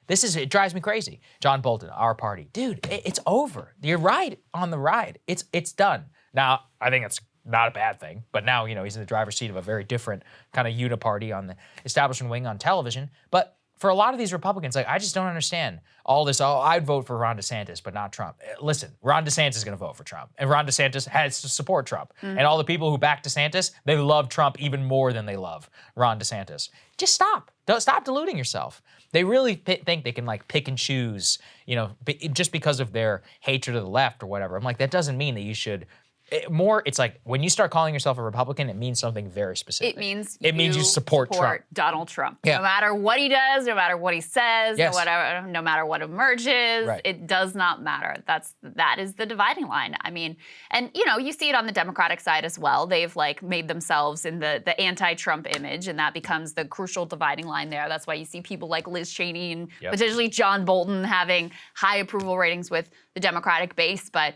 It drives me crazy. John Bolton, our party. Dude, it's over. You're right on the ride. It's done. Now, I think it's not a bad thing, but now, he's in the driver's seat of a very different kind of uniparty on the establishment wing on television. But for a lot of these Republicans, I just don't understand all this. Oh, I'd vote for Ron DeSantis, but not Trump. Listen, Ron DeSantis is going to vote for Trump, and Ron DeSantis has to support Trump. And all the people who back DeSantis, they love Trump even more than they love Ron DeSantis. Just stop. Stop deluding yourself. They really think they can pick and choose, just because of their hatred of the left or whatever. I'm like, that doesn't mean that you should. It's like when you start calling yourself a Republican, it means something very specific. It means you support Trump. Donald Trump. Yeah. No matter what he does, no matter what he says, Yes. no matter what emerges, Right. It does not matter. That is the dividing line. I mean, and you see it on the Democratic side as well. They've made themselves in the anti-Trump image, and that becomes the crucial dividing line there. That's why you see people like Liz Cheney and potentially John Bolton having high approval ratings with the Democratic base, but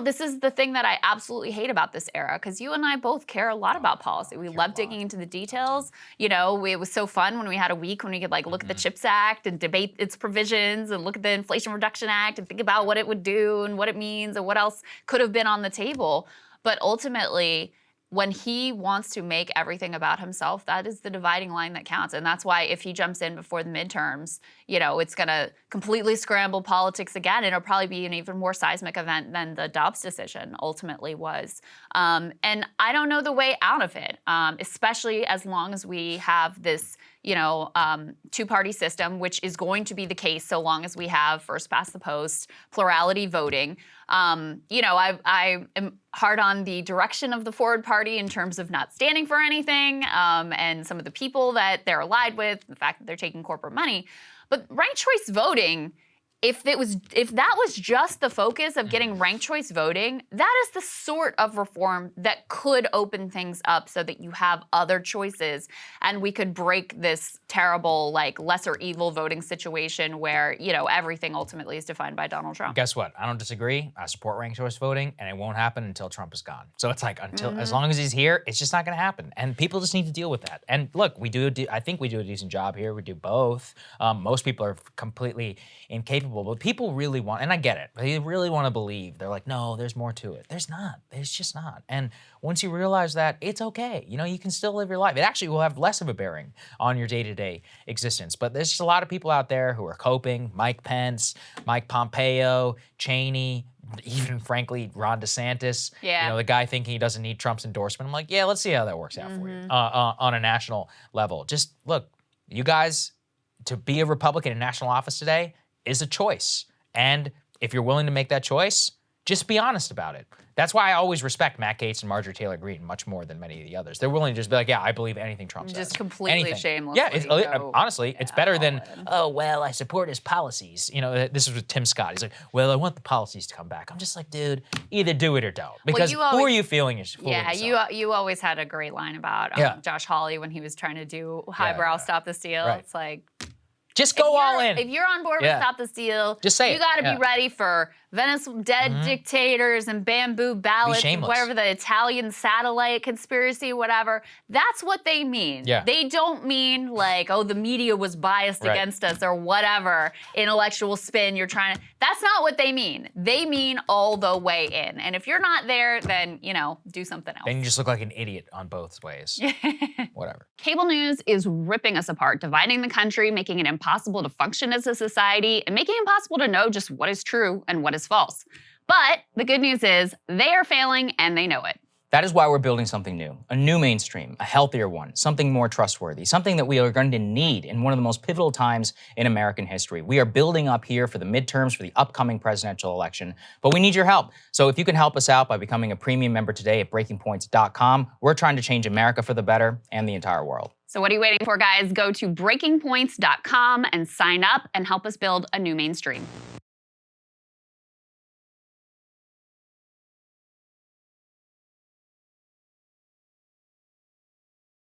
this is the thing that I absolutely hate about this era, because you and I both care a lot about policy. We love digging into the details. It was so fun when we had a week when we could look at the CHIPS Act and debate its provisions and look at the Inflation Reduction Act and think about what it would do and what it means and what else could have been on the table. But ultimately, when he wants to make everything about himself, that is the dividing line that counts. And that's why if he jumps in before the midterms, it's going to completely scramble politics again. It'll probably be an even more seismic event than the Dobbs decision ultimately was. And I don't know the way out of it, especially as long as we have this two-party system, which is going to be the case so long as we have first past the post, plurality voting. I am hard on the direction of the Forward Party in terms of not standing for anything, and some of the people that they're allied with, the fact that they're taking corporate money. But ranked choice voting, if that was just the focus of getting ranked choice voting, that is the sort of reform that could open things up so that you have other choices, and we could break this terrible, lesser evil voting situation where, everything ultimately is defined by Donald Trump. Guess what? I don't disagree. I support ranked choice voting, and it won't happen until Trump is gone. So it's as long as he's here, it's just not going to happen. And people just need to deal with that. And look, I think we do a decent job here. We do both. Most people are completely incapable, but people really want, and I get it, but they really want to believe. They're like, no, there's more to it. There's not. There's just not. And once you realize that, it's okay. You can still live your life. It actually will have less of a bearing on your day-to-day existence. But there's just a lot of people out there who are coping. Mike Pence, Mike Pompeo, Cheney, even frankly, Ron DeSantis. Yeah. The guy thinking he doesn't need Trump's endorsement. I'm like, yeah, let's see how that works out for you on a national level. Just look, you guys, to be a Republican in national office today is a choice. And if you're willing to make that choice, just be honest about it. That's why I always respect Matt Gaetz and Marjorie Taylor Greene much more than many of the others. They're willing to just be like, yeah, I believe anything Trump says. Just completely shamelessly. Yeah, honestly, it's better than, oh, well, I support his policies. This is with Tim Scott. He's like, well, I want the policies to come back. I'm just like, dude, either do it or don't. Because who are you fooling yourself? Yeah, you always had a great line about Josh Hawley when he was trying to do highbrow Stop the Steal. Right. It's like, just go all in. If you're on board with Stop the Steal, just say you got to be ready for dead dictators and bamboo ballots and whatever, the Italian satellite conspiracy, whatever. That's what they mean. Yeah. They don't mean the media was biased against us or whatever intellectual spin you're trying to. That's not what they mean. They mean all the way in. And if you're not there, then, do something else. Then you just look like an idiot on both ways. Whatever. Cable news is ripping us apart, dividing the country, making it impossible to function as a society, and making it impossible to know just what is true and what is false. But the good news is they are failing and they know it. That is why we're building something new, a new mainstream, a healthier one, something more trustworthy, something that we are going to need in one of the most pivotal times in American history. We are building up here for the midterms, for the upcoming presidential election, but we need your help. So if you can help us out by becoming a premium member today at breakingpoints.com, we're trying to change America for the better and the entire world. So what are you waiting for, guys? Go to breakingpoints.com and sign up and help us build a new mainstream.